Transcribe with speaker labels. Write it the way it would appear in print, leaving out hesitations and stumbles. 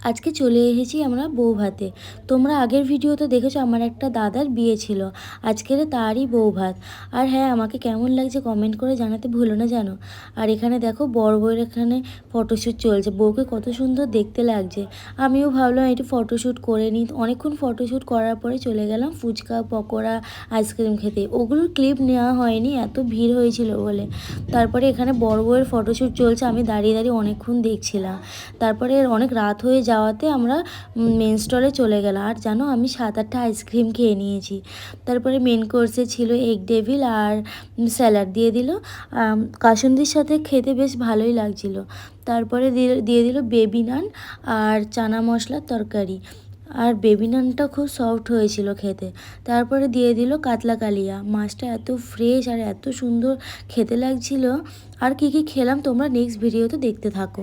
Speaker 1: আজকে চলে এসেছি আমরা বৌভাতে। তোমরা আগের ভিডিওতে দেখেছো আমার একটা দাদার বিয়ে ছিল, আজকের তারই বৌভাত। আর হ্যাঁ, আমাকে কেমন লাগছে কমেন্ট করে জানাতে ভুলো না জানো। আর এখানে দেখো বড় বউয়ের এখানে ফটোশ্যুট চলছে, বউকে কত সুন্দর দেখতে লাগছে। আমিও ভাবলাম একটু ফটোশ্যুট করে নিই। অনেকক্ষণ ফটোশ্যুট করার পরে চলে গেলাম ফুচকা পকোড়া আইসক্রিম খেতে। ওগুলোর ক্লিপ নেওয়া হয়নি, এত ভিড় হয়েছিল বলে। তারপরে এখানে বড় বউয়ের ফটোশ্যুট চলছে, আমি দাঁড়িয়ে দাঁড়িয়ে অনেকক্ষণ দেখছিলাম। তারপরে অনেক রাত হয়ে যাওয়াতে আমরা মেন স্টলে চলে গেলাম। আর জানো, আমি 7-8টা আইসক্রিম খেয়ে নিয়েছি। তারপরে মেন কোর্সে ছিল এগ ডেভিল আর স্যালাড দিয়ে দিল। কাসুন্দির সাথে খেতে বেশ ভালোই লাগছিল। তারপরে দিয়ে দিল বেবি নান আর চানা মশলার তরকারি। আর বেবি নানটা খুব সফট হয়েছিল খেতে। তারপরে দিয়ে দিল কাতলা কালিয়া। মাছটা এত ফ্রেশ আর এত সুন্দর খেতে লাগছিল। আর কি কি খেলাম তোমরা নেক্সট ভিডিওতে দেখতে থাকো।